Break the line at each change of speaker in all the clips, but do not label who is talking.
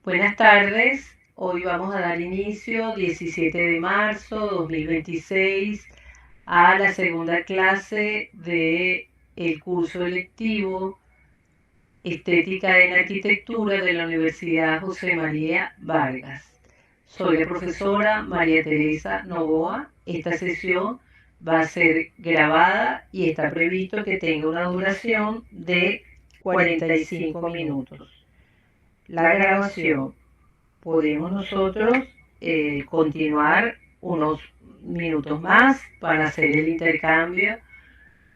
Buenas tardes, hoy vamos a dar inicio 17 de marzo 2026 a la segunda clase de el curso electivo Estética en Arquitectura de la Universidad José María Vargas. Soy la profesora María Teresa Novoa. Esta sesión va a ser grabada y está previsto que tenga una duración de 45 minutos. La grabación podemos nosotros continuar unos minutos más para hacer el intercambio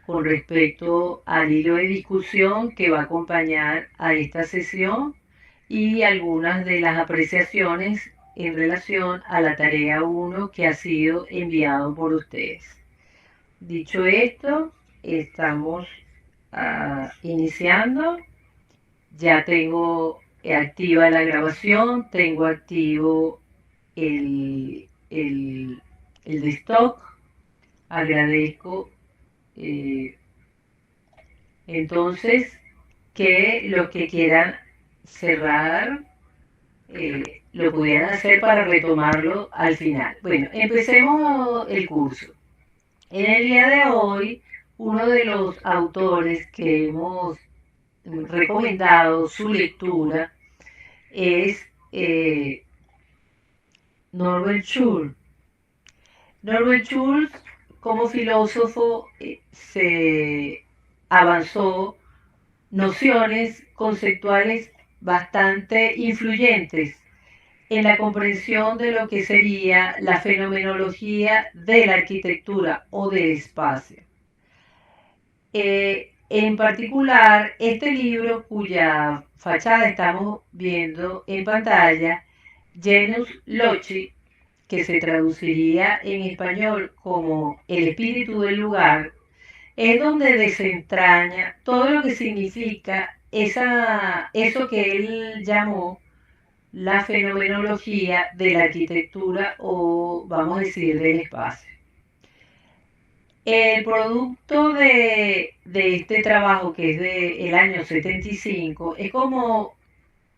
con respecto al hilo de discusión que va a acompañar a esta sesión y algunas de las apreciaciones en relación a la tarea 1 que ha sido enviado por ustedes. Dicho esto, estamos iniciando. Ya tengo activa la grabación, tengo activo el de stock. Agradezco eh, entonces que los que quieran cerrar lo pudieran hacer para retomarlo al final. Bueno, empecemos el curso. En el día de hoy, uno de los autores que hemos recomendado su lectura es Norbert Schulz. Norbert Schulz, como filósofo, se avanzó nociones conceptuales bastante influyentes en la comprensión de lo que sería la fenomenología de la arquitectura o del espacio. En particular, este libro cuya fachada estamos viendo en pantalla, Genius Loci, que se traduciría en español como el espíritu del lugar, es donde desentraña todo lo que significa eso que él llamó la fenomenología de la arquitectura o, vamos a decir, del espacio. El producto de este trabajo, que es del año 75, es como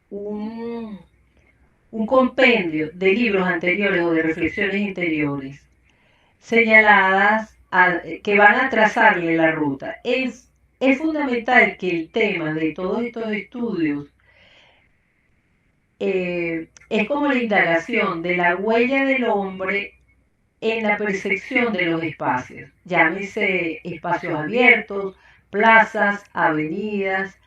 un compendio de libros anteriores o de reflexiones interiores señaladas que van a trazarle la ruta. Es fundamental que el tema de todos estos estudios es como la indagación de la huella del hombre en la percepción de los espacios, llámese espacios abiertos, plazas, avenidas,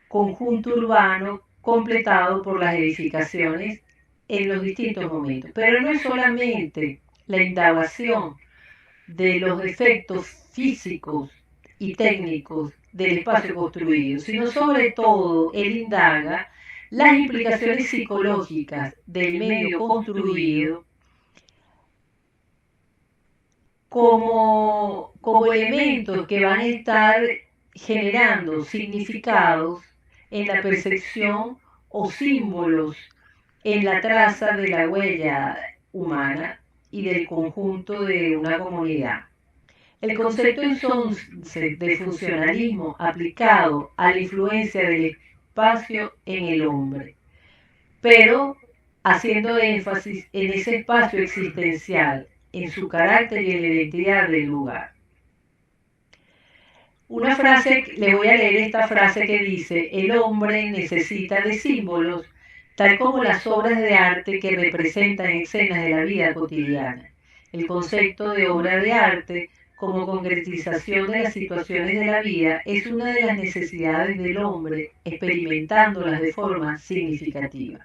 conjunto urbano completado por las edificaciones en los distintos momentos. Pero no es solamente la indagación de los efectos físicos y técnicos del espacio construido, sino sobre todo él indaga las implicaciones psicológicas del medio construido como elementos que van a estar generando significados en la percepción o símbolos en la traza de la huella humana y del conjunto de una comunidad. El concepto entonces de funcionalismo aplicado a la influencia del espacio en el hombre, pero haciendo énfasis en ese espacio existencial, en su carácter y en la identidad del lugar. Una frase, le voy a leer esta frase que dice: el hombre necesita de símbolos, tal como las obras de arte que representan escenas de la vida cotidiana. El concepto de obra de arte como concretización de las situaciones de la vida es una de las necesidades del hombre, experimentándolas de forma significativa.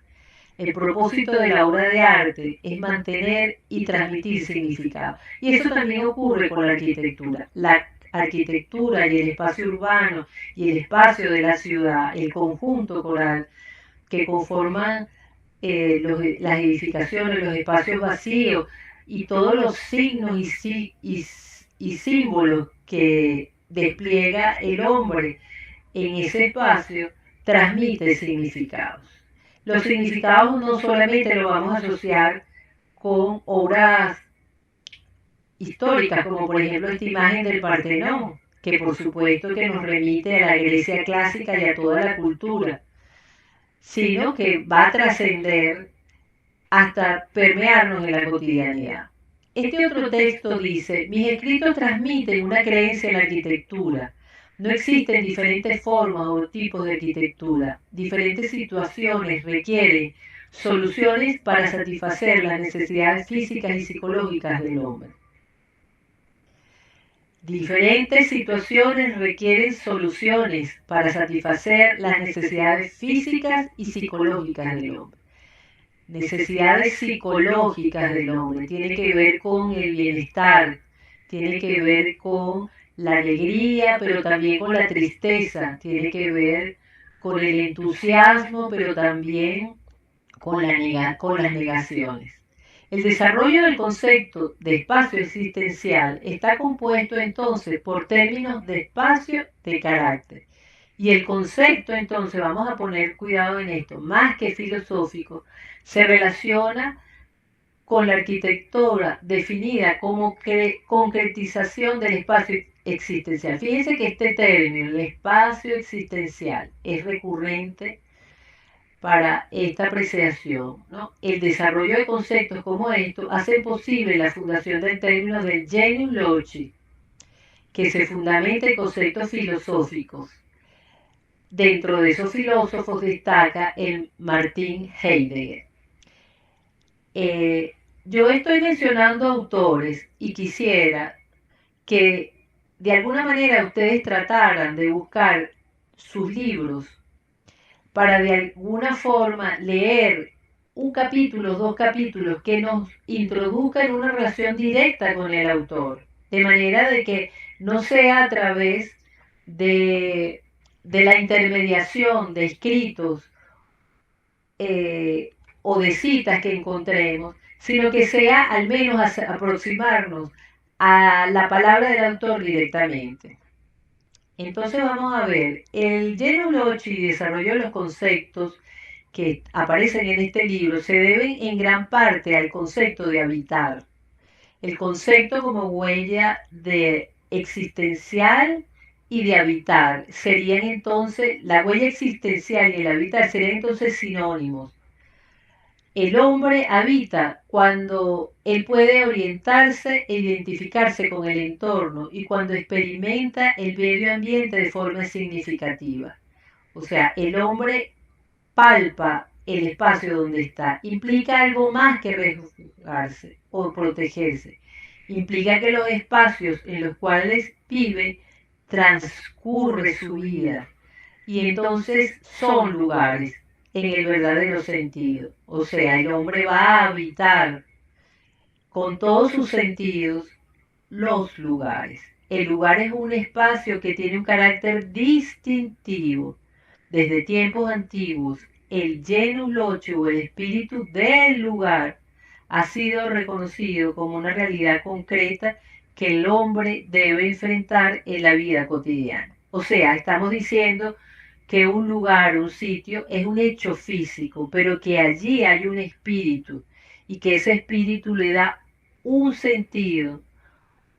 El propósito de la obra de arte es mantener y transmitir significado. Y eso también ocurre con la arquitectura. La arquitectura y el espacio urbano y el espacio de la ciudad, el conjunto coral que conforman las edificaciones, los espacios vacíos y todos los signos y símbolos que despliega el hombre en ese espacio, transmite significados. Los significados no solamente los vamos a asociar con obras históricas, como por ejemplo esta imagen del Partenón, que por supuesto que nos remite a la Grecia clásica y a toda la cultura. sino que va a trascender hasta permearnos en la cotidianidad. Este otro texto dice, mis escritos transmiten una creencia en la arquitectura. No existen diferentes formas o tipos de arquitectura. Diferentes situaciones requieren soluciones para satisfacer las necesidades físicas y psicológicas del hombre. Diferentes situaciones requieren soluciones para satisfacer las necesidades físicas y psicológicas del hombre. Necesidades psicológicas del hombre tiene que ver con el bienestar, tiene que ver con la alegría, pero también con la tristeza, tiene que ver con el entusiasmo, pero también con las negaciones. El desarrollo del concepto de espacio existencial está compuesto entonces por términos de espacio de carácter. Y el concepto entonces, vamos a poner cuidado en esto, más que filosófico, se relaciona con la arquitectura definida como concretización del espacio existencial. Fíjense que este término, el espacio existencial, es recurrente para esta apreciación, ¿no? El desarrollo de conceptos como estos hace posible la fundación del término del genius loci, que se fundamenta en conceptos filosóficos. Dentro de esos filósofos destaca el Martin Heidegger. Yo estoy mencionando autores y quisiera que de alguna manera ustedes trataran de buscar sus libros para de alguna forma leer un capítulo, dos capítulos que nos introduzcan una relación directa con el autor, de manera de que no sea a través de la intermediación de escritos o de citas que encontremos, sino que sea al menos aproximarnos a la palabra del autor directamente. Entonces vamos a ver, el Genius Loci desarrolló los conceptos que aparecen en este libro, se deben en gran parte al concepto de habitar, el concepto como huella de existencial y de habitar. Serían entonces, la huella existencial y el habitar serían entonces sinónimos. El hombre habita cuando él puede orientarse e identificarse con el entorno y cuando experimenta el medio ambiente de forma significativa. O sea, el hombre palpa el espacio donde está. Implica algo más que refugiarse o protegerse. Implica que los espacios en los cuales vive transcurre su vida y entonces son lugares en el verdadero sentido. O sea, el hombre va a habitar con todos sus sentidos los lugares. El lugar es un espacio que tiene un carácter distintivo. Desde tiempos antiguos, el genus loci o el espíritu del lugar ha sido reconocido como una realidad concreta que el hombre debe enfrentar en la vida cotidiana. O sea, estamos diciendo que un lugar, un sitio, es un hecho físico, pero que allí hay un espíritu y que ese espíritu le da un sentido,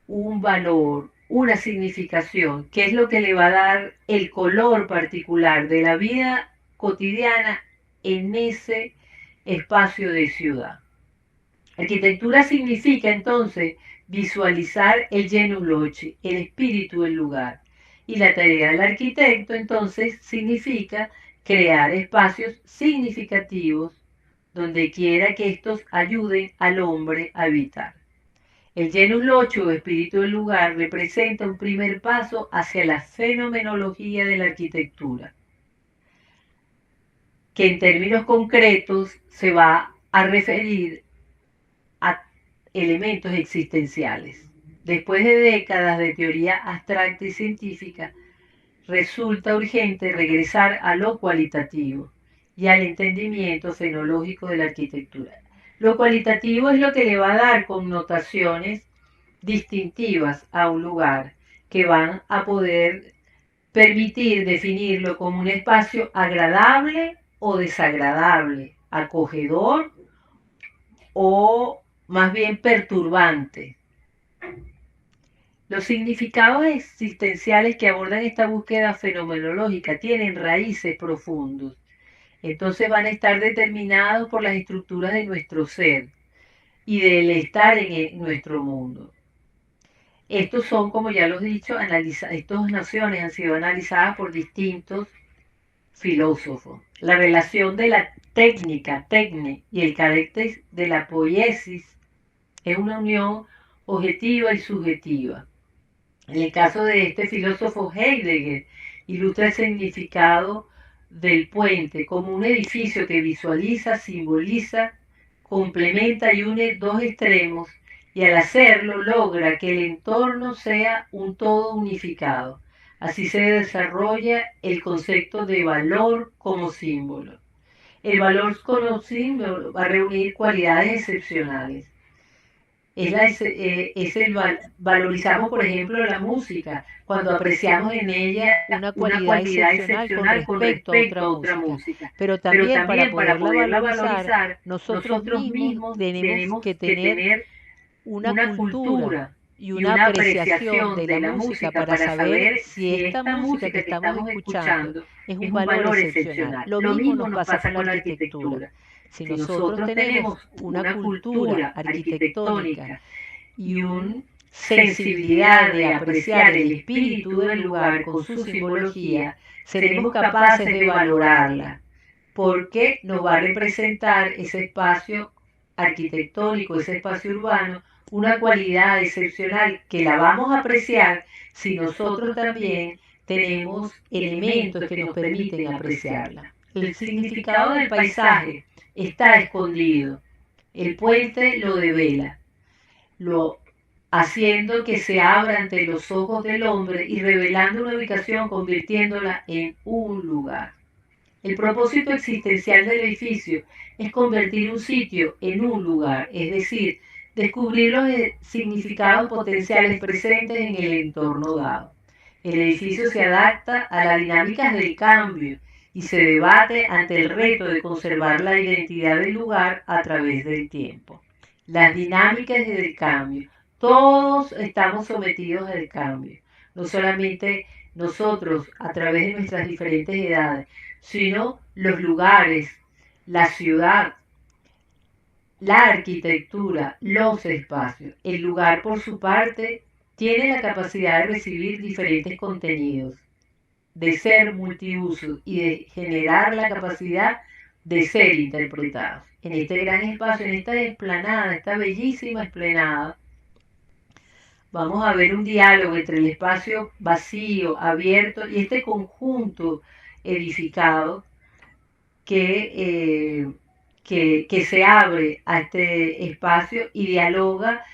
un valor, una significación, que es lo que le va a dar el color particular de la vida cotidiana en ese espacio de ciudad. Arquitectura significa entonces visualizar el genus loci, el espíritu del lugar. Y la tarea del arquitecto entonces significa crear espacios significativos donde quiera que estos ayuden al hombre a habitar. El genus loci o espíritu del lugar representa un primer paso hacia la fenomenología de la arquitectura, que en términos concretos se va a referir a elementos existenciales. Después de décadas de teoría abstracta y científica, resulta urgente regresar a lo cualitativo y al entendimiento fenológico de la arquitectura. Lo cualitativo es lo que le va a dar connotaciones distintivas a un lugar, que van a poder permitir definirlo como un espacio agradable o desagradable, acogedor o más bien perturbante. Los significados existenciales que abordan esta búsqueda fenomenológica tienen raíces profundas Entonces van a estar determinados por las estructuras de nuestro ser y del estar en nuestro mundo. Estos son, como ya los he dicho, estas nociones han sido analizadas por distintos filósofos. La relación de la técnica, tecne, y el carácter de la poiesis es una unión objetiva y subjetiva. En el caso de este filósofo Heidegger, ilustra el significado del puente como un edificio que visualiza, simboliza, complementa y une dos extremos y al hacerlo logra que el entorno sea un todo unificado. Así se desarrolla el concepto de valor como símbolo. El valor como símbolo va a reunir cualidades excepcionales. Valorizamos, por ejemplo, la música, cuando apreciamos en ella
una
una
cualidad
cualidad
excepcional con
excepcional con
respecto a
respecto
otra
a otra
música.
música.
Pero
Pero
también para
también para
poderla
poderla
valorizar,
valorizar,
nosotros
nosotros
mismos
mismos
tenemos
tenemos
que
que
tener
tener
una
una
cultura
cultura
y
y
una
una
apreciación
apreciación
de
de
la
la
música
música
para
para
saber
saber
si
si
esta
esta
música que
música que
estamos
estamos
escuchando
escuchando
es un
es un
valor
valor
excepcional.
excepcional.
Lo
Lo
mismo
mismo
nos
nos
pasa
pasa
con la
con la
arquitectura.
arquitectura.
Si
Si
nosotros
nosotros
tenemos
tenemos
una
una
cultura
cultura
arquitectónica
arquitectónica
y
y
una
una
sensibilidad
sensibilidad
de
de
apreciar
apreciar
el
el
espíritu
espíritu
del
del
lugar
lugar
con
con
su
su
simbología,
simbología,
seremos
seremos
capaces
capaces
de
de
valorarla
valorarla,
porque
porque
nos
nos
va
va
a
a
representar
representar
ese
ese
espacio
espacio
arquitectónico,
arquitectónico,
ese
ese
espacio
espacio
urbano,
urbano,
una
una
cualidad
cualidad
excepcional
excepcional
que
que
la
la
vamos
vamos
a
a
apreciar
apreciar
si
si
nosotros
nosotros
también
también
tenemos
tenemos
elementos
elementos
que
que
nos
nos
permiten
permiten
apreciarla.
apreciarla.
El
El
significado
significado
del
del
paisaje
paisaje
está
está
escondido.
escondido.
El
El
puente
puente
lo
lo
devela,
devela,
lo
lo
haciendo
haciendo
que
que
se
se
abra
abra
ante
ante
los
los
ojos
ojos
del
del
hombre
hombre
y
y
revelando
revelando
una
una
ubicación,
ubicación,
convirtiéndola
convirtiéndola
en
en
un
un
lugar.
lugar.
El
El
propósito
propósito
existencial
existencial
del
del
edificio
edificio
es
es
convertir
convertir
un
un
sitio
sitio
en
en
un
un
lugar,
lugar,
es
es
decir,
decir,
descubrir
descubrir
los
los
significados
significados
potenciales
potenciales
presentes
presentes
en
en
el
el
entorno
entorno
dado.
dado.
El
El
edificio
edificio
se
se
adapta
adapta
a
a
las
las
dinámicas
dinámicas
del
del
cambio
cambio
y
y
se
se
debate
debate
ante
ante
el
el
reto
reto
de
de
conservar
conservar
la
la
identidad
identidad
del
del
lugar
lugar
a
a
través
través
del
del
tiempo.
tiempo.
Las
Las
dinámicas
dinámicas
del
del
cambio.
cambio.
Todos
Todos
estamos
estamos
sometidos
sometidos
al
al
cambio.
cambio.
No
No
solamente
solamente
nosotros
nosotros
a
a
través
través
de
de
nuestras
nuestras
diferentes
diferentes
edades,
edades,
sino
sino
los
los
lugares,
lugares,
la
la
ciudad,
ciudad,
la
la
arquitectura,
arquitectura,
los
los
espacios.
espacios.
El
El
lugar,
lugar,
por
por
su
su
parte,
parte,
tiene
tiene
la
la
capacidad de
capacidad de
recibir
recibir
diferentes
diferentes
contenidos,
contenidos,
de
de
ser
ser
multiuso
multiuso
y
y
de
de
generar
generar
la
la
capacidad
capacidad
de
de
ser
ser
interpretados.
interpretados.
En
En
este
este
gran
gran
espacio,
espacio,
en
en
esta
esta
explanada,
explanada,
esta
esta
bellísima
bellísima
explanada,
explanada,
vamos
vamos
a
a
ver
ver
un
un
diálogo
diálogo
entre
entre
el
el
espacio
espacio
vacío,
vacío,
abierto
abierto
y
y
este
este
conjunto
conjunto
edificado
edificado
que,
que,
que
que
se
se
abre
abre
a
a
este
este
espacio
espacio
y
y
dialoga
dialoga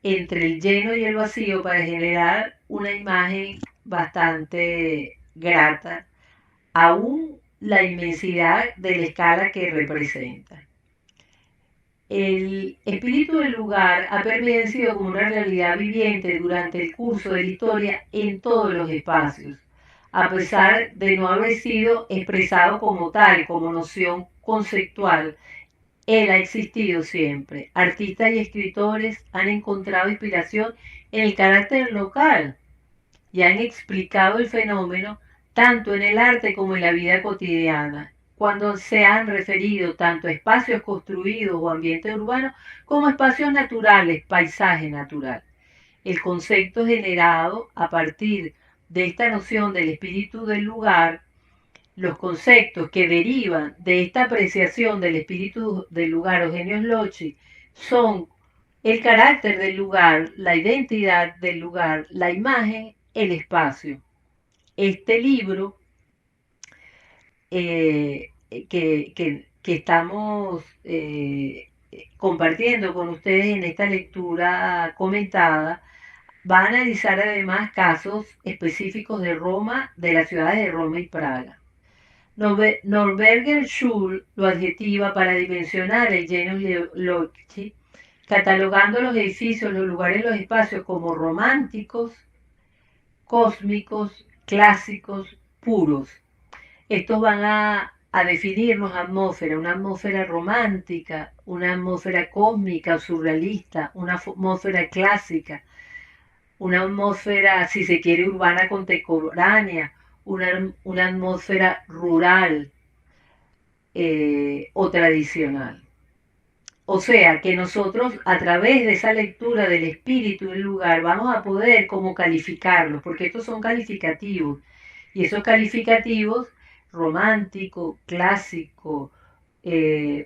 entre
entre
el
el
lleno
lleno
y
y
el
el
vacío
vacío
para
para
generar
generar
una
una
imagen
imagen
bastante
bastante
grata,
grata,
aún
aún
la
la
inmensidad
inmensidad
de
de
la
la
escala
escala
que
que
representa.
representa.
El
El
espíritu
espíritu
del
del
lugar
lugar
ha
ha
permanecido
permanecido
como
como
una
una
realidad
realidad
viviente
viviente
durante
durante
el
el
curso
curso
de
de
la
la
historia
historia
en
en
todos
todos
los
los
espacios,
espacios,
a
a
pesar
pesar
de
de
no
no
haber
haber
sido
sido
expresado
expresado
como
como
tal,
tal,
como
como
noción
noción
conceptual.
conceptual.
Él
Él
ha
ha
existido
existido
siempre.
siempre.
Artistas y
Artistas y
escritores
escritores
han
han
encontrado
encontrado
inspiración
inspiración
en
en
el
el
carácter
carácter
local
local
y
y
han
han
explicado
explicado
el
el
fenómeno
fenómeno
tanto
tanto
en
en
el
el
arte
arte
como en
como
la
en la
vida
vida
cotidiana,
cotidiana,
cuando se han referido tanto a espacios construidos o ambientes urbanos como a espacios naturales, paisaje natural. El concepto generado a partir de esta noción del espíritu del lugar, los conceptos que derivan de esta apreciación del espíritu del lugar, Eugenio Slochi, son el carácter del lugar, la identidad del lugar, la imagen, el espacio. Este libro que estamos compartiendo con ustedes en esta lectura comentada va a analizar además casos específicos de Roma, de las ciudades de Roma y Praga. Norberger Schul lo adjetiva para dimensionar el Genus Loci, catalogando los edificios, los lugares y los espacios como románticos, cósmicos, clásicos, puros. Estos van a definirnos atmósfera, una atmósfera romántica, una atmósfera cósmica, surrealista, una atmósfera clásica, una atmósfera, si se quiere, urbana contemporánea, una atmósfera rural, o tradicional. O sea, que nosotros a través de esa lectura del espíritu del lugar vamos a poder como calificarlos, porque estos son calificativos. Y esos calificativos, romántico, clásico,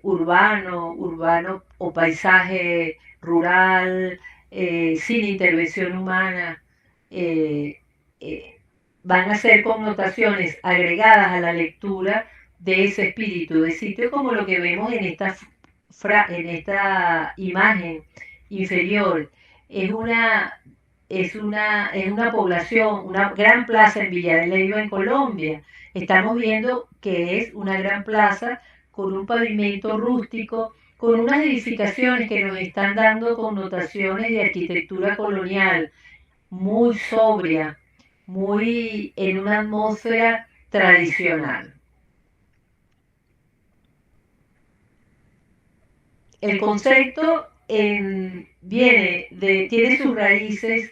urbano o paisaje rural, sin intervención humana, eh, eh, van a ser connotaciones agregadas a la lectura de ese espíritu de sitio, como lo que vemos en esta imagen inferior. Es una población, una gran plaza en Villa de Leyva, en Colombia. Estamos viendo que es una gran plaza con un pavimento rústico, con unas edificaciones que nos están dando connotaciones de arquitectura colonial, muy sobria, muy en una atmósfera tradicional. El concepto tiene sus raíces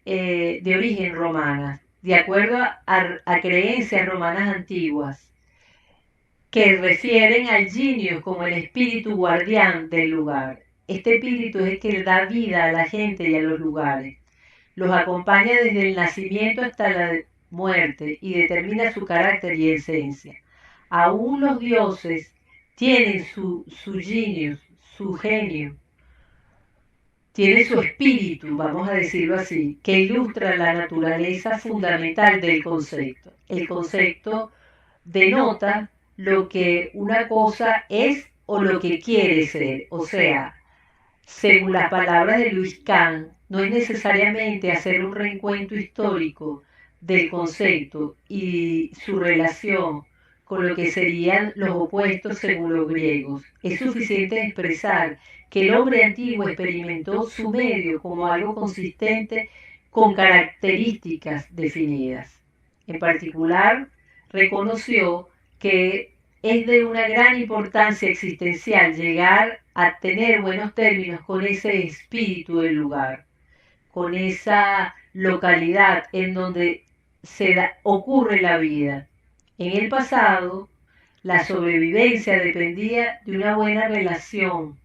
de origen romanas, de acuerdo a creencias romanas antiguas, que refieren al genio como el espíritu guardián del lugar. Este espíritu es el que da vida a la gente y a los lugares. Los acompaña desde el nacimiento hasta la muerte y determina su carácter y esencia. Aún los dioses tienen su genio, tiene su espíritu, vamos a decirlo así, que ilustra la naturaleza fundamental del concepto. El concepto denota lo que una cosa es o lo que quiere ser. O sea, según las palabras de Luis Kant, no es necesariamente hacer un reencuentro histórico del concepto y su relación con lo que serían los opuestos según los griegos. Es suficiente expresar que el hombre antiguo experimentó su medio como algo consistente con características definidas. En particular, reconoció que es de una gran importancia existencial llegar a tener buenos términos con ese espíritu del lugar, con esa localidad en donde ocurre la vida. En el pasado, la sobrevivencia dependía de una buena relación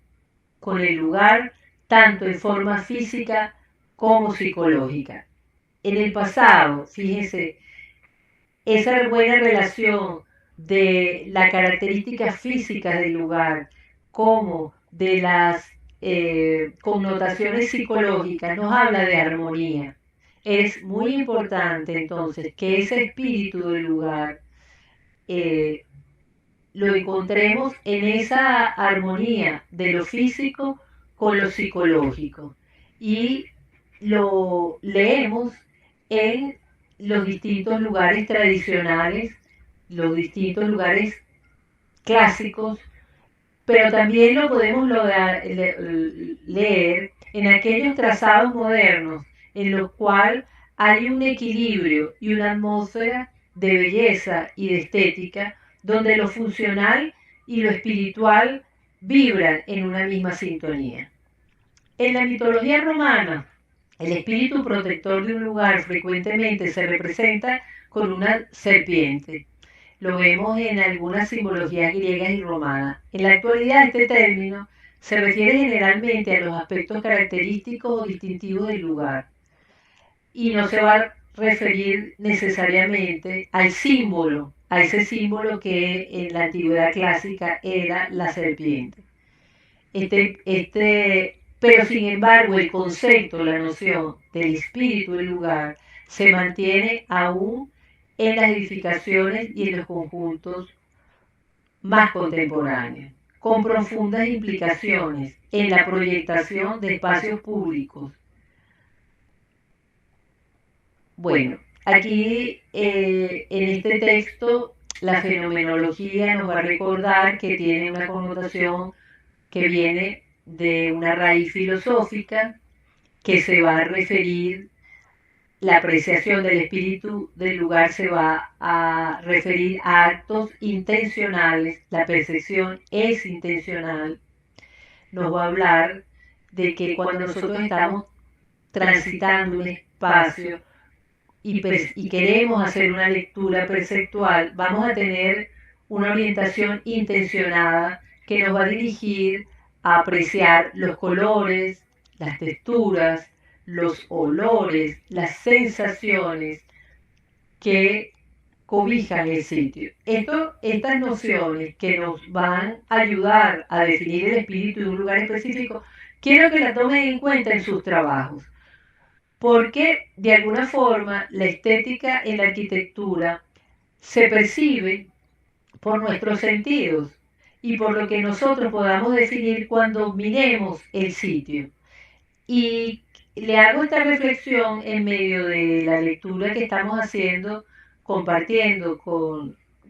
con el lugar, tanto en forma física como psicológica. En el pasado, fíjense, esa buena relación de las características físicas del lugar como de las connotaciones psicológicas nos habla de armonía. Es muy importante entonces que ese espíritu del lugar eh, lo encontremos en esa armonía de lo físico con lo psicológico y lo leemos en los distintos lugares tradicionales, los distintos lugares clásicos, pero también lo podemos leer en aquellos trazados modernos en los cuales hay un equilibrio y una atmósfera de belleza y de estética donde lo funcional y lo espiritual vibran en una misma sintonía. En la mitología romana, el espíritu protector de un lugar frecuentemente se representa con una serpiente. Lo vemos en algunas simbologías griegas y romanas. En la actualidad este término se refiere generalmente a los aspectos característicos o distintivos del lugar y no se va a referir necesariamente al símbolo, a ese símbolo que en la antigüedad clásica era la serpiente. Pero sin embargo el concepto, la noción del espíritu del lugar se mantiene aún en las edificaciones y en los conjuntos más contemporáneos, con profundas implicaciones en la proyectación de espacios públicos. Bueno, aquí en este texto la fenomenología nos va a recordar que tiene una connotación que viene de una raíz filosófica que se va a referir, la apreciación del espíritu del lugar se va a referir a actos intencionales, la percepción es intencional, nos va a hablar de que cuando nosotros estamos transitando un espacio y queremos hacer una lectura perceptual, vamos a tener
una orientación intencionada que nos va a dirigir a apreciar los colores, las texturas, los olores, las sensaciones que cobijan el sitio. Estas nociones que nos van a ayudar a definir el espíritu de un lugar específico, quiero que la tomen en cuenta en sus trabajos, porque de alguna forma la estética en la arquitectura se percibe por nuestros sentidos y por lo que nosotros podamos definir cuando miremos el sitio. Y le hago esta reflexión en medio de la lectura que estamos haciendo, compartiendo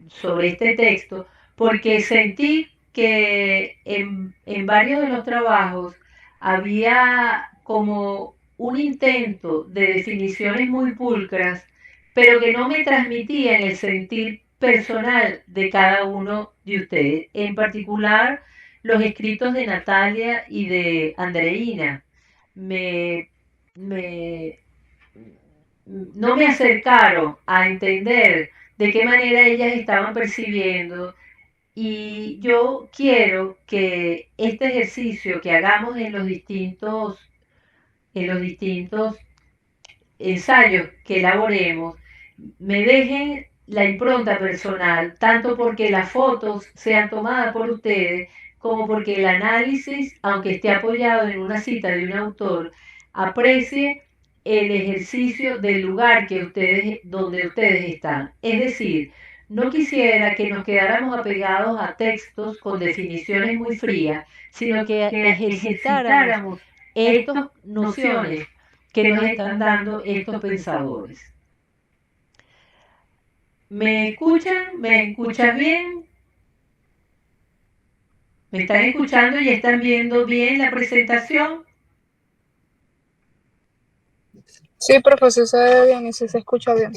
sobre este texto, porque sentí que en varios de los trabajos había como un intento de definiciones muy pulcras, pero que no me transmitían el sentir personal de cada uno de ustedes, en particular los escritos de Natalia y de Andreina me, me, no me acercaron a entender de qué manera ellas estaban percibiendo, y yo quiero que este ejercicio que hagamos en los distintos ensayos que elaboremos me dejen la impronta personal, tanto porque las fotos sean tomadas por ustedes, como porque el análisis, aunque esté apoyado en una cita de un autor, aprecie el ejercicio del lugar donde ustedes están. Es decir, no quisiera que nos quedáramos apegados a textos con definiciones muy frías, sino que ejercitáramos estas nociones que nos están dando estos pensadores. ¿Me escuchan? ¿Me escuchan bien? ¿Me están escuchando y están viendo bien la presentación?
Sí, profesor, se ve bien y sí se escucha bien.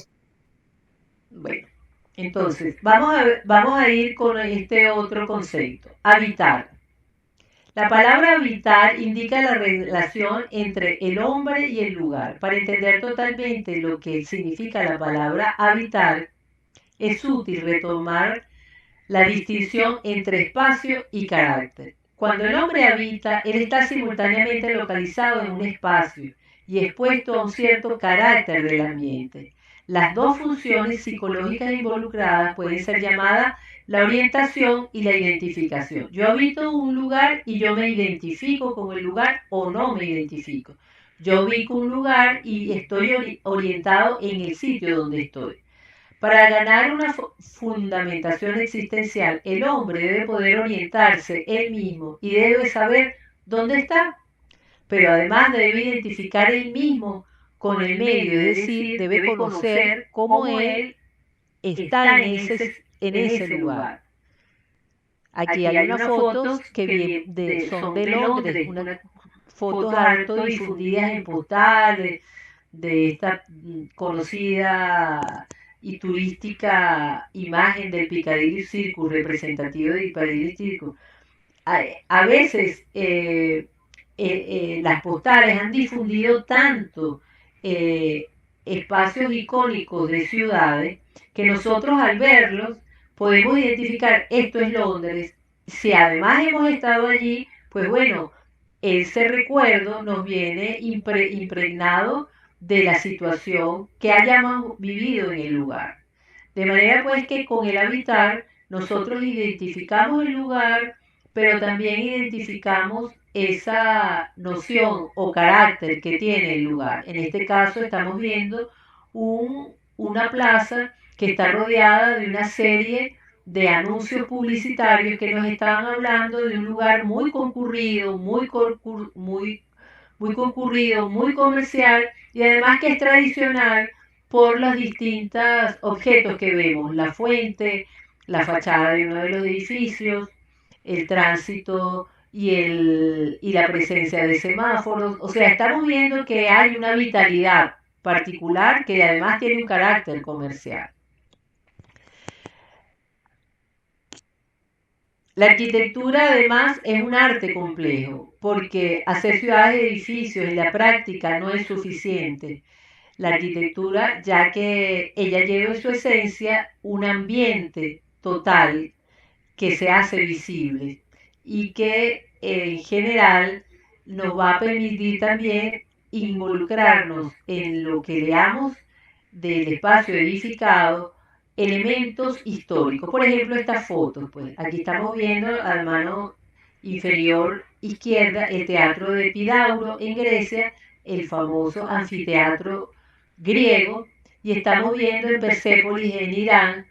Bueno, entonces, vamos a ir con este otro concepto, habitar. La palabra habitar indica la relación entre el hombre y el lugar. Para entender totalmente lo que significa la palabra habitar, es útil retomar la distinción entre espacio y carácter. Cuando el hombre habita, él está simultáneamente localizado en un espacio y expuesto a un cierto carácter del ambiente. Las dos funciones psicológicas involucradas pueden ser llamadas la orientación y la identificación. Yo habito un lugar y yo me identifico con el lugar o no me identifico. Yo ubico un lugar y estoy orientado en el sitio donde estoy. Para ganar una fundamentación existencial, el hombre debe poder orientarse él mismo y debe saber dónde está, pero además debe identificar él mismo con el medio, es decir, debe conocer cómo él está en ese lugar. Aquí hay unas fotos que son de Londres, unas fotos harto difundidas en postales de esta conocida y turística imagen del Piccadilly Circus, representativo del Piccadilly Circus. A veces las postales han difundido tanto espacios icónicos de ciudades que nosotros al verlos podemos identificar esto es Londres. Si además hemos estado allí, pues bueno, ese recuerdo nos viene impregnado de la situación que hayamos vivido en el lugar. De manera pues que con el habitar nosotros identificamos el lugar, pero también identificamos esa noción o carácter que tiene el lugar. En este caso estamos viendo una plaza que está rodeada de una serie de anuncios publicitarios que nos estaban hablando de un lugar muy concurrido, muy concurrido, muy comercial y además que es tradicional por los distintos objetos que vemos, la fuente, la fachada de uno de los edificios, el tránsito y la presencia de semáforos. O sea, estamos viendo que hay una vitalidad particular que además tiene un carácter comercial. La arquitectura además es un arte complejo, porque hacer ciudades y edificios en la práctica no es suficiente. La arquitectura, ya que ella lleva en su esencia un ambiente
total que se hace visible y que en general nos va a permitir también involucrarnos en lo que veamos del espacio edificado, elementos históricos. Por ejemplo, estas fotos, pues aquí estamos viendo a la mano inferior izquierda el teatro de Epidauro en Grecia, el famoso anfiteatro griego, y estamos viendo en Persépolis en Irán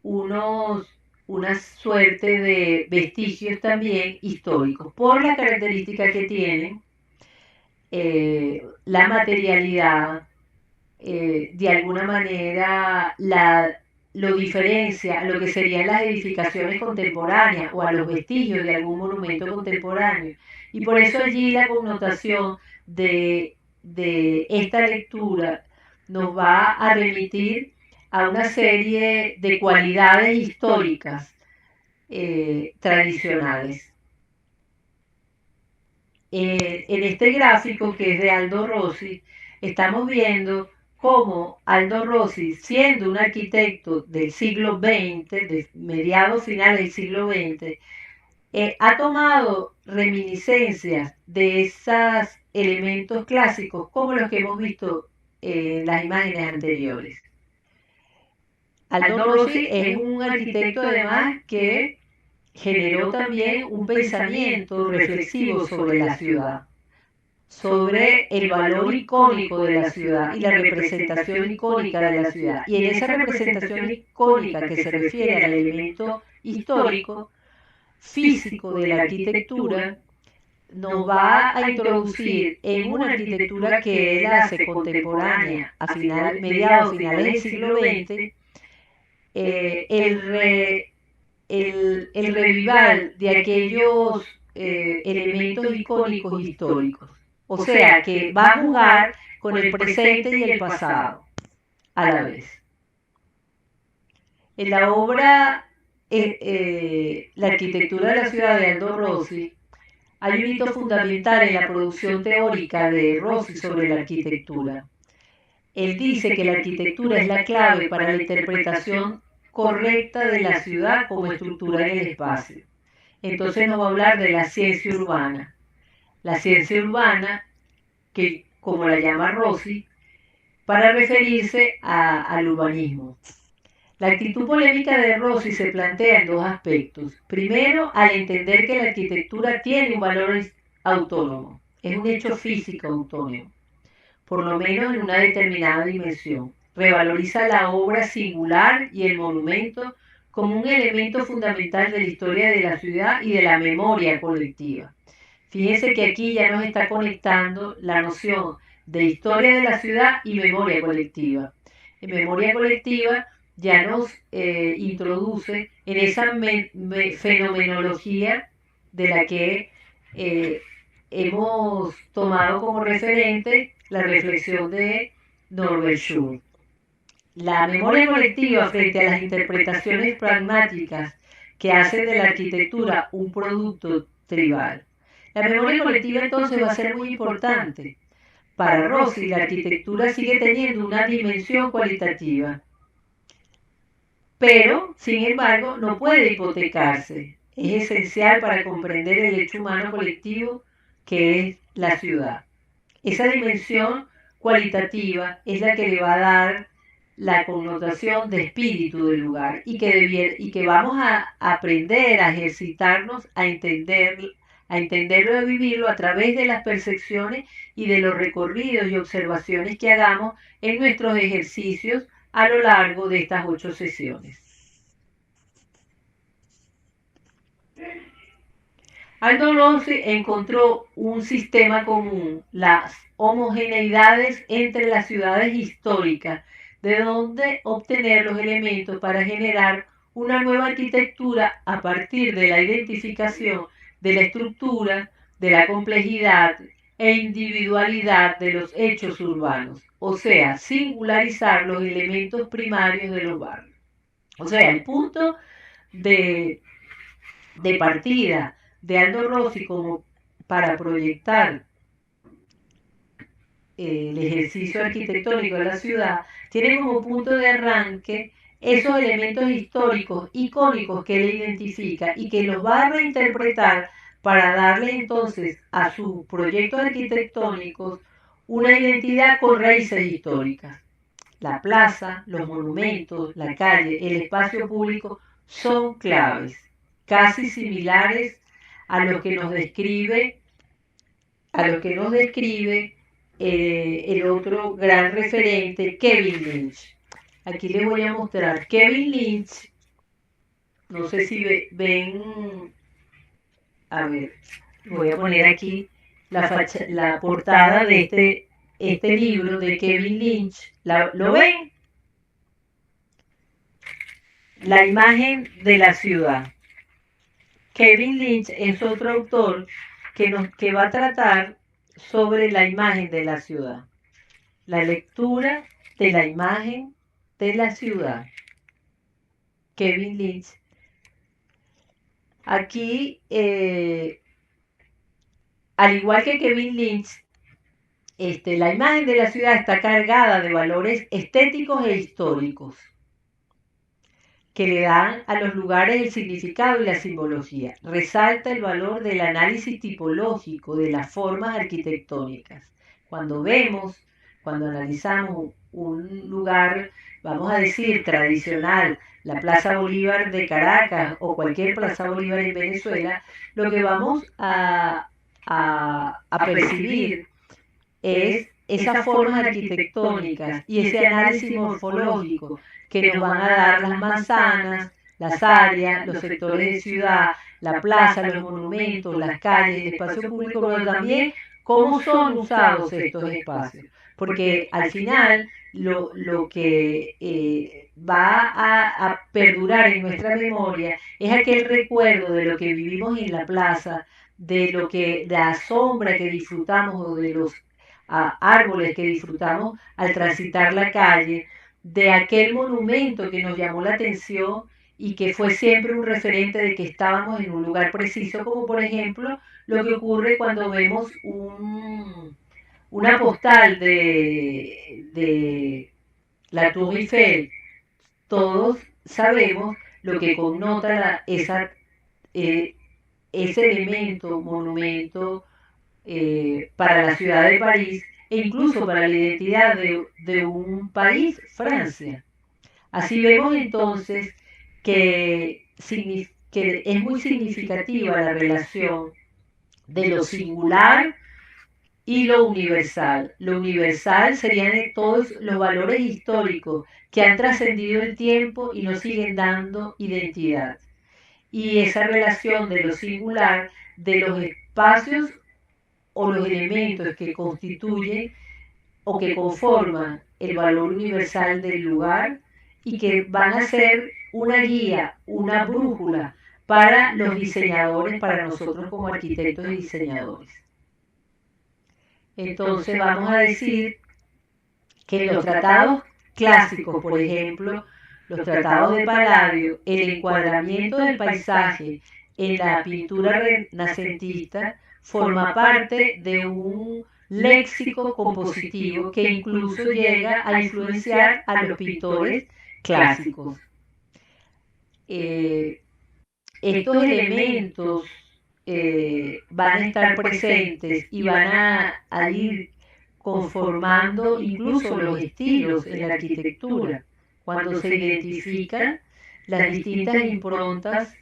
unos una suerte de vestigios también históricos, por la característica que tienen la materialidad, de alguna manera lo diferencia a lo que serían las edificaciones contemporáneas o a los vestigios de algún monumento contemporáneo. Y por eso allí la connotación de esta lectura nos va a remitir a una serie de cualidades históricas tradicionales. En este gráfico, que es de Aldo Rossi, estamos viendo cómo Aldo Rossi, siendo un arquitecto del siglo XX, de mediados finales del siglo XX, ha tomado reminiscencias de esos elementos clásicos como los que hemos visto en las imágenes anteriores. Aldo Rossi es un arquitecto además que generó también un pensamiento reflexivo sobre la ciudad, sobre el valor icónico de la ciudad y la representación icónica de la ciudad. Y en esa representación icónica que se refiere al elemento histórico, físico de la arquitectura, nos va a introducir en una arquitectura que él hace contemporánea a mediados finales del siglo XX, el revival de aquellos elementos icónicos históricos. O sea, que va a jugar con el presente y el pasado a la vez. En la obra La arquitectura de la ciudad de Aldo Rossi, hay un hito fundamental en la producción teórica de Rossi sobre la arquitectura. Él dice que la arquitectura es la clave para la interpretación correcta de la ciudad como estructura en el espacio. Entonces nos va a hablar de la ciencia urbana. La ciencia urbana, que como la llama Rossi, para referirse al urbanismo. La actitud polémica de Rossi se plantea en dos aspectos. Primero, al entender que la arquitectura tiene un valor autónomo, es un hecho físico autónomo, por lo menos en una determinada dimensión. Revaloriza la obra singular y el monumento como un elemento fundamental de la historia de la ciudad y de la memoria colectiva. Fíjense que aquí ya nos está conectando la noción de historia de la ciudad y memoria colectiva. En memoria colectiva ya nos introduce en esa fenomenología de la que hemos tomado como referente la reflexión de Norbert Schur. La memoria colectiva frente a las interpretaciones pragmáticas que hacen de la arquitectura un producto tribal. La memoria colectiva entonces va a ser muy importante. Para Rossi, la arquitectura sigue teniendo una dimensión cualitativa, pero, sin embargo, no puede hipotecarse. Es esencial para comprender el hecho humano colectivo que es la ciudad. Esa dimensión cualitativa es la que le va a dar la connotación de espíritu del lugar y que vamos a aprender a ejercitarnos a entenderlo y a vivirlo a través de las percepciones y de los recorridos y observaciones que hagamos en nuestros ejercicios a lo largo de estas 8 sesiones. Aldo Rossi encontró un sistema común, las homogeneidades entre las ciudades históricas, de donde obtener los elementos para generar una nueva arquitectura a partir de la identificación de la estructura, de la complejidad e individualidad de los hechos urbanos, o sea, singularizar los elementos primarios de los barrios. O sea, el punto de partida de Aldo Rossi como para proyectar el ejercicio arquitectónico de la ciudad, tiene como punto de arranque esos elementos históricos, icónicos que él identifica y que los va a reinterpretar para darle entonces a sus proyectos arquitectónicos una identidad con raíces históricas. La plaza, los monumentos, la calle, el espacio público son claves, casi similares a lo que nos describe, el otro gran referente, Kevin Lynch. Aquí les voy a mostrar. Kevin Lynch, no sé si ven, a ver, voy a poner aquí la portada de este libro de Kevin Lynch. ¿Lo ven? La imagen de la ciudad. Kevin Lynch es otro autor que va a tratar sobre la imagen de la ciudad. La lectura de la imagen de la ciudad. Kevin Lynch. Aquí, al igual que Kevin Lynch, la imagen de la ciudad está cargada de valores estéticos e históricos que le dan a los lugares el significado y la simbología. Resalta el valor del análisis tipológico de las formas arquitectónicas. Cuando analizamos un lugar, vamos a decir, tradicional, la Plaza Bolívar de Caracas o cualquier Plaza Bolívar en Venezuela, lo que vamos a percibir es esas formas arquitectónicas y ese análisis morfológico que nos van a dar las manzanas, las áreas, los sectores de ciudad, la plaza, los monumentos, las calles, el espacio público, pero también cómo son usados estos espacios. Porque al final lo que va a perdurar en nuestra memoria es aquel recuerdo de lo que vivimos en la plaza, de la sombra que disfrutamos o de los árboles que disfrutamos al transitar la calle, de aquel monumento que nos llamó la atención y que fue siempre un referente de que estábamos en un lugar preciso, como por ejemplo lo que ocurre cuando vemos una postal de la Tour Eiffel. Todos sabemos lo que connota ese elemento, monumento, para la ciudad de París e incluso para la identidad de un país, Francia. Así vemos entonces que es muy significativa la relación de lo singular y lo universal. Lo universal serían todos los valores históricos que han trascendido el tiempo y nos siguen dando identidad. Y esa relación de lo singular, de los espacios o los elementos que constituyen o que conforman el valor universal del lugar y que van a ser una guía, una brújula para los diseñadores, para nosotros como arquitectos y diseñadores. Entonces vamos a decir que los tratados clásicos, por ejemplo, los tratados de Palladio, el encuadramiento del paisaje en la pintura renacentista forma parte de un léxico compositivo que incluso llega a influenciar a los pintores clásicos. Estos elementos van a estar presentes y van a ir conformando incluso los estilos en la arquitectura, cuando se identifican las distintas improntas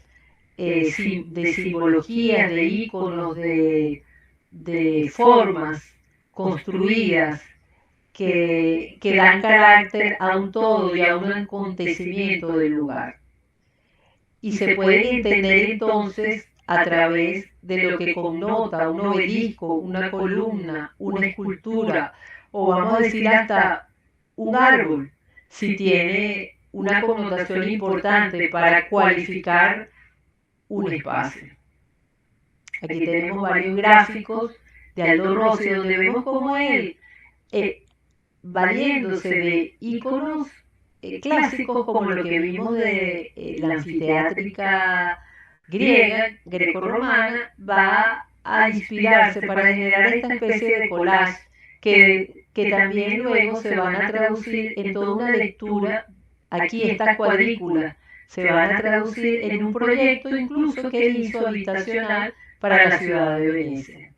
de simbología, de íconos, de formas construidas que dan carácter a un todo y a un acontecimiento del lugar. Y se pueden entender entonces a través de lo que connota un obelisco, una columna, una escultura, o vamos a decir hasta un árbol, si tiene una connotación importante para cualificar un espacio. Aquí tenemos varios gráficos de Aldo Rossi, donde vemos cómo él, valiéndose de íconos clásicos como lo que vimos de la anfiteátrica griega, grecorromana, va a inspirarse para generar esta especie de collage que también luego se van a traducir en toda una lectura
aquí estas cuadrículas se van a traducir en un proyecto incluso que él hizo habitacional para la ciudad de Venecia.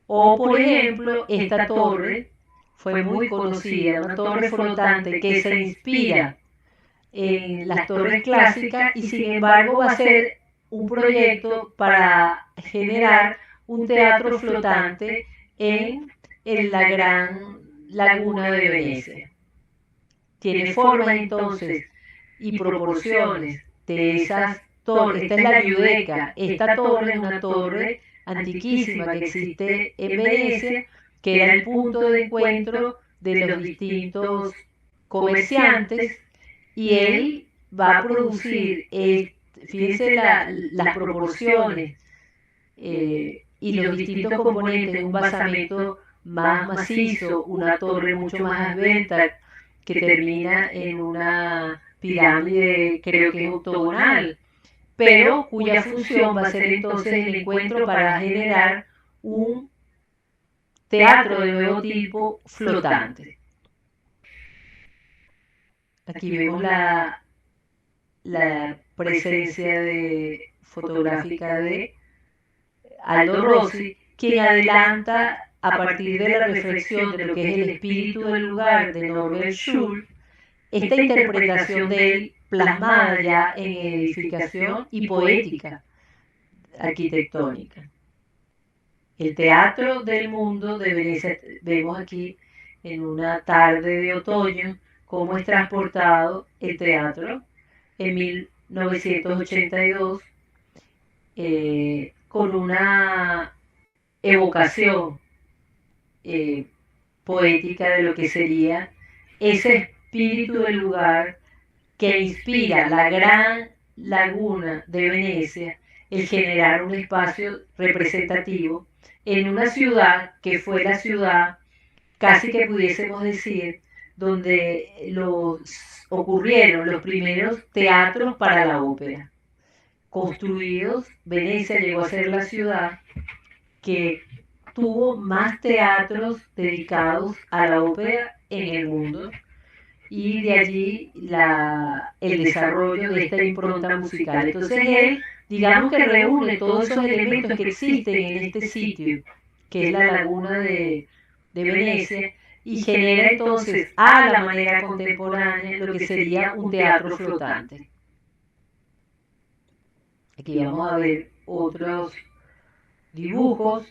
O, por ejemplo, esta torre fue muy conocida, una torre flotante que se inspira en las torres clásicas y sin embargo va a ser un proyecto para generar un teatro flotante en la gran laguna de Venecia. Tiene formas entonces y proporciones de esas torres. Esta es la Giudecca. Esta torre es una torre antiquísima que existe en Venecia, que era el punto de encuentro de los distintos comerciantes, y él va a producir, fíjense las proporciones y los distintos componentes, un basamento más macizo, una torre mucho más esbelta que termina en una pirámide, creo que es octogonal, pero cuya función va a ser entonces el encuentro para generar un teatro de nuevo tipo flotante. Aquí vemos la presencia fotográfica de Aldo Rossi, quien adelanta a partir de la reflexión de lo que es el espíritu del lugar de Norbert Schulz, esta interpretación de él plasmada ya en edificación y poética arquitectónica. El teatro del mundo de Venecia, vemos aquí en una tarde de otoño cómo es transportado el teatro en 1982 con una evocación poética de lo que sería ese espíritu del lugar que inspira la gran laguna de Venecia, el generar un espacio representativo en una ciudad que fue la ciudad, casi que pudiésemos decir, donde ocurrieron los primeros teatros para la ópera. Construidos, Venecia llegó a ser la ciudad que tuvo más teatros dedicados a la ópera en el mundo, y de allí el desarrollo de esta impronta musical. Entonces él, digamos que reúne todos esos elementos que existen en este sitio, que es la laguna de Venecia, y genera entonces a la manera contemporánea lo que sería un teatro flotante. Aquí vamos a ver otros dibujos.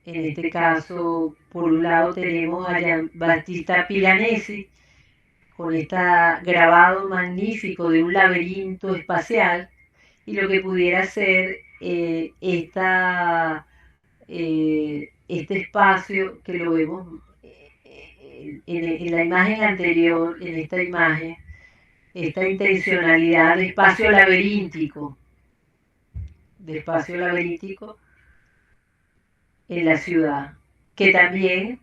En este caso, por un lado tenemos a Giambattista Piranesi, con este grabado magnífico de un laberinto espacial, y lo que pudiera ser este espacio que lo vemos en la imagen anterior, en esta imagen, esta intencionalidad de espacio laberíntico en la ciudad, que también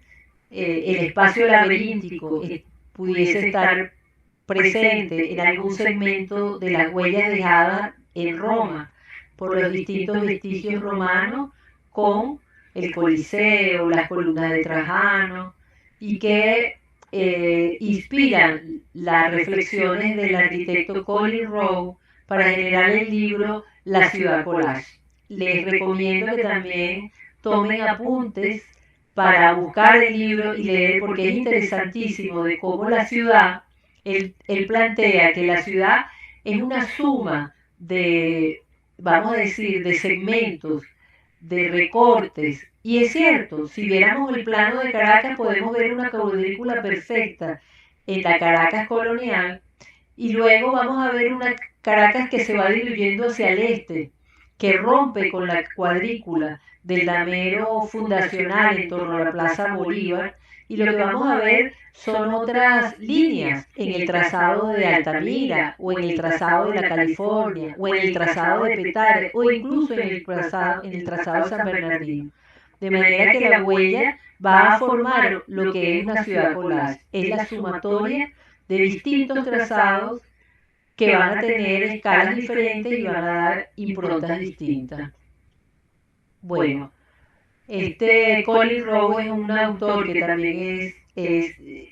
el espacio laberíntico pudiese estar presente en algún segmento de las huellas dejadas en Roma por los distintos vestigios romanos, con el Coliseo, las columnas de Trajano, y que inspiran las reflexiones del arquitecto Colin Rowe para generar el libro La Ciudad Collage. Les recomiendo que también tomen apuntes para buscar el libro y leer, porque es interesantísimo de cómo la ciudad, él plantea que la ciudad es una suma de, vamos a decir, de segmentos, de recortes, y es cierto, si viéramos el plano de Caracas podemos ver una cuadrícula perfecta en la Caracas colonial, y luego vamos a ver una Caracas que se va diluyendo hacia el este, que rompe con la cuadrícula del damero fundacional en torno a la Plaza Bolívar, y lo que vamos a ver son otras líneas en el trazado de Altamira, o en el trazado de la California, o en el trazado de Petare, o incluso en el trazado de San Bernardino. De manera que la huella va a formar lo que es una ciudad collage, es la sumatoria de distintos trazados que van a tener escalas diferentes y van a dar improntas distintas. Bueno,
Colin Rowe es un autor que también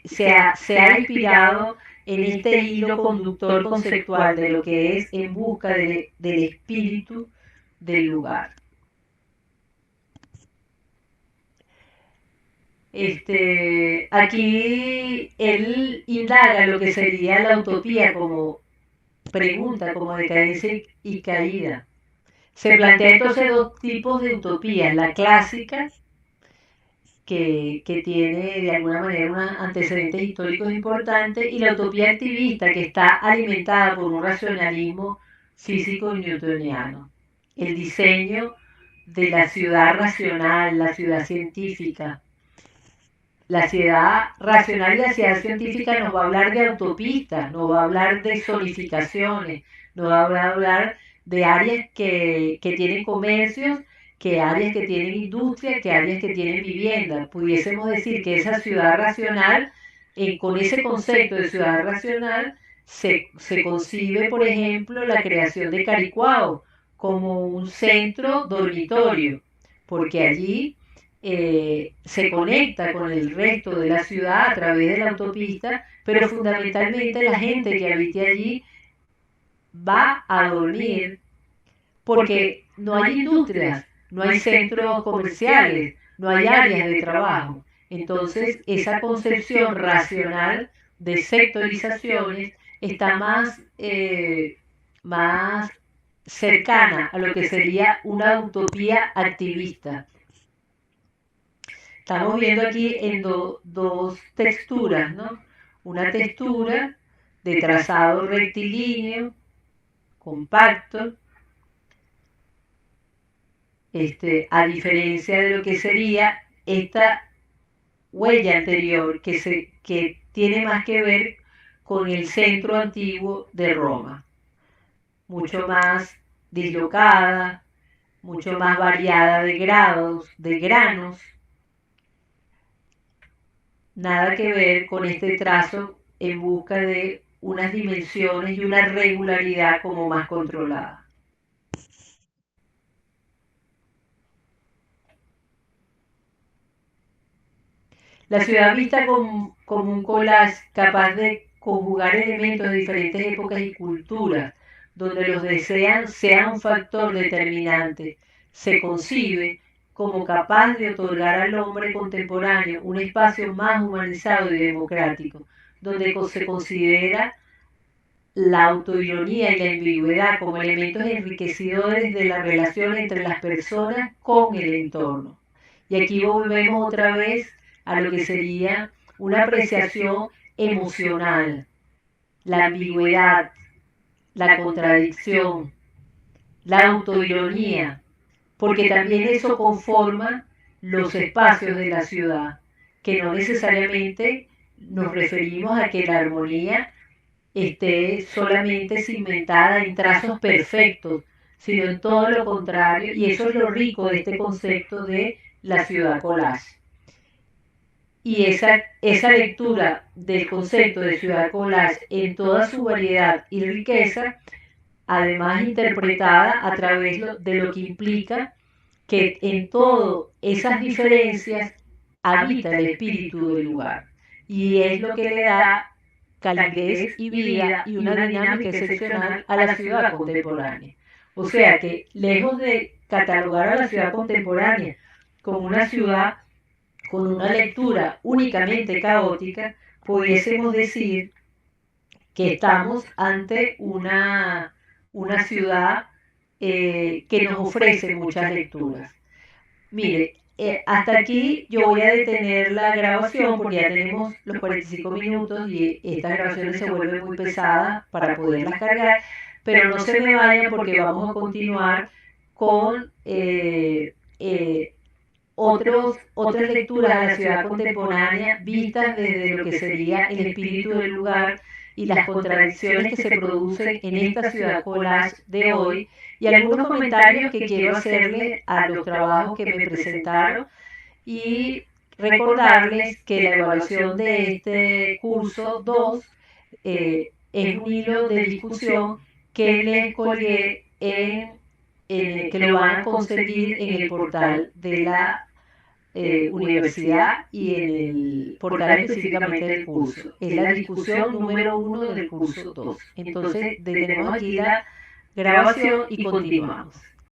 se ha inspirado en este hilo conductor conceptual de lo que es En busca del espíritu del lugar. Aquí él indaga lo que sería la utopía como pregunta, como decadencia y caída. Se plantea entonces dos tipos de utopías, la clásica, que tiene de alguna manera unos antecedentes históricos importantes, y la utopía activista, que está alimentada por un racionalismo físico newtoniano. El diseño de la ciudad racional, la ciudad científica. La ciudad racional y la ciudad científica nos va a hablar de autopistas, nos va a hablar de zonificaciones, nos va a hablar de áreas que tienen comercios, que áreas que tienen industria, que áreas que tienen vivienda. Pudiésemos decir que esa ciudad racional, con ese concepto de ciudad racional, se concibe, por ejemplo, la creación de Caricuao como un centro dormitorio, porque allí se conecta con el resto de la ciudad a través de la autopista, pero fundamentalmente la gente que habite allí va a dormir porque no hay industrias, no hay centros comerciales, no hay áreas de trabajo. Entonces, esa concepción racional de sectorizaciones está más cercana a lo que sería una utopía activista. Estamos viendo aquí en dos texturas, ¿no? Una textura de trazado rectilíneo, compacto, a diferencia de lo que sería esta huella anterior que tiene más que ver con el centro antiguo de Roma, mucho más dislocada, mucho más variada de grados, de granos, nada que ver con este trazo en busca de unas dimensiones y una regularidad como más controlada. La ciudad vista como un collage capaz de conjugar elementos de diferentes épocas y culturas, donde los desean sean un factor determinante, se concibe como capaz de otorgar al hombre contemporáneo un espacio más humanizado y democrático, donde se considera la autoironía y la ambigüedad como elementos enriquecedores de la relación entre las personas con el entorno. Y aquí volvemos otra vez a lo que sería una apreciación emocional, la ambigüedad, la contradicción, la autoironía, porque también eso conforma los espacios de la ciudad, que no necesariamente nos referimos a que la armonía esté solamente cimentada en trazos perfectos, sino en todo lo contrario, y eso es lo rico de este concepto de la ciudad collage. Y esa lectura del concepto de ciudad collage en toda su variedad y riqueza, además interpretada a través de lo que implica que en todas esas diferencias habita el espíritu del lugar. Y es lo que le da calidez y vida y una dinámica excepcional a la ciudad contemporánea. O sea que, lejos de catalogar a la ciudad contemporánea como una ciudad con una lectura únicamente caótica, pudiésemos decir que estamos ante una ciudad que nos ofrece muchas lecturas. Mire, hasta aquí yo voy a detener la grabación porque ya tenemos los 45 minutos y estas grabaciones se vuelven muy pesadas para poderlas cargar, pero no se me vayan porque vamos a continuar con otras lecturas de la ciudad contemporánea vistas desde lo que sería el espíritu del lugar y las contradicciones que se producen en esta ciudad collage de hoy, y algunos comentarios que quiero hacerle a los trabajos que me presentaron, y recordarles que la evaluación de este curso 2 es un hilo de discusión que les colgué que lo van a conseguir en el portal de la
universidad y en el portal específicamente del curso. Es la discusión número 1 del curso 2. Entonces, detenemos aquí la grabación y continuamos.